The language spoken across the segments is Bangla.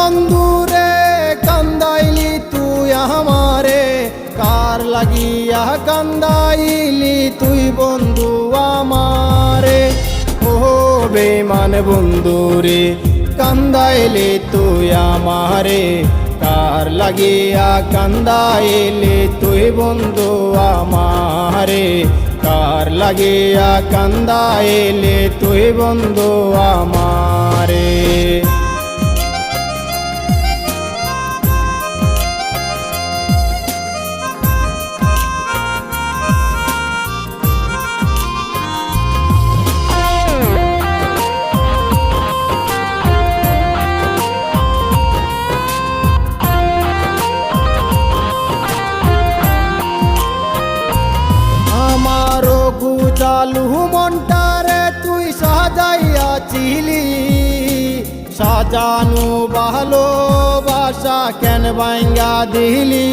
বন্ধু রে কান্দাইলি তুই আমারে, কার লাগিয়া কান্দাইলি তুই বন্ধু আমারে। ও বেঈমান বন্ধু রে কান্দাইলি তুই আমারে, কার লাগিয়া কান্দাইলি তুই বন্ধু আমারে, কার লাগিয়া কান্দাইলি তুই বন্ধু আমারে। চালু মনটারে তুই সাজাইয়াছিলি, সাজানো ভালোবাসা কেন ভাঙ্গা দিলি।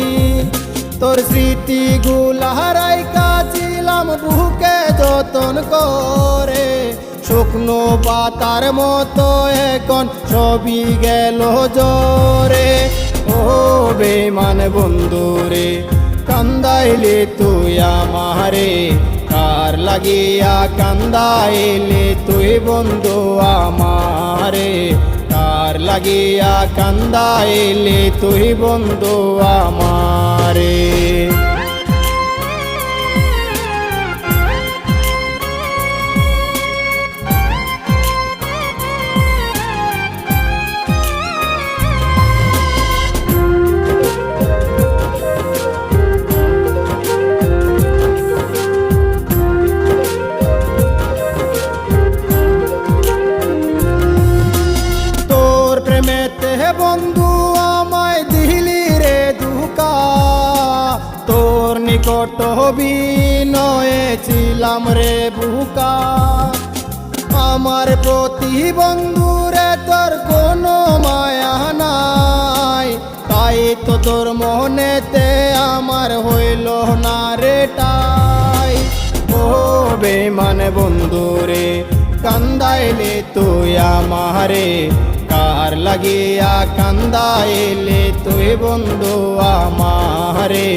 তোর স্মৃতিগুলা রাইখাছিলাম বুকে যতন করে, শুকনো পাতার মতো এখন সবই গেল জোরে। ও বেঈমান বন্ধু রে কান্দাইলি তুই আমারে, কার লাগিয়া কান্দাইলি তুই বন্ধু আমারে, কার লাগিয়া কান্দাইলি তুই বন্ধু আমারে। বন্ধু আমায় দিলি রে ধোঁকা, তোর নিকট বিনয়ে ছিলাম রে বুকা। আমার প্রতি বন্ধু রে তোর কোনো মায়া নাই, তাই তো তোর মনেতে আমার হইল না রে টাই। ও বেঈমান বন্ধু রে কান্দাইলি তুই আমারে, কার লাগিয়া কান্দাইলি তুই বন্ধু আমারে,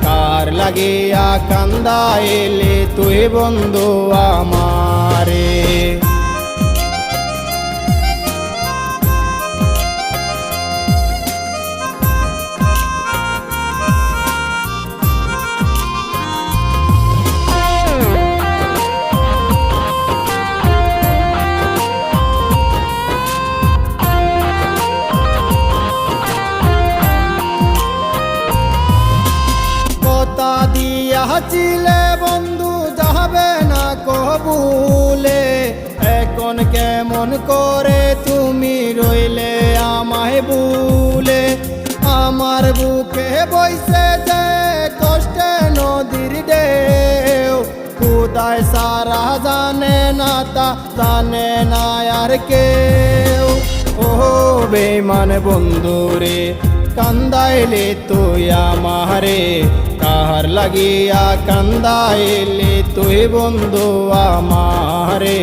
কার লাগিয়া কান্দাইলি তুই বন্ধু আমারে। দিয়াছিলে বন্ধু যাবে না কবুলে, এখন কেমন করে তুমি রইলে আমায় ভুলে। আমার বুকে বইছে যে কষ্টে নদীর ঢেউ, খুদায় সারা জানে না তা জানে না আর কেউ। ও বেঈমান বন্ধু রে কান্দাইলি তুই আমারে, কার লাগিয়া কান্দাইলি তুই বন্ধু আমারে,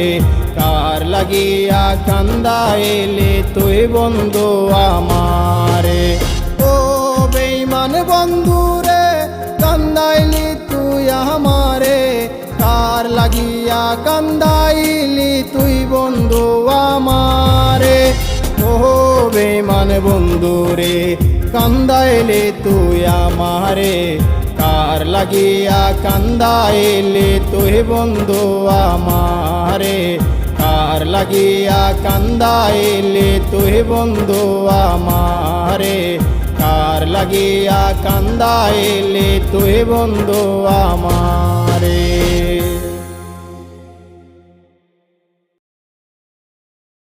কার লাগিয়া কান্দাইলি তুই বন্ধু আমারে। ও বেঈমান বন্ধু রে কান্দাইলি তুই আমারে, কার লাগিয়া কান্দাইলি তুই বন্ধু আমারে। ও বেঈমান বন্ধু রে কান্দাইলি তুই আমারে, কার লাগিয়া কান্দাইলি তুই বন্ধু আমারে, কার লাগিয়া কান্দাইলি তুই বন্ধু আমারে, কার লাগিয়া কান্দাইলি তুই বন্ধু আমারে।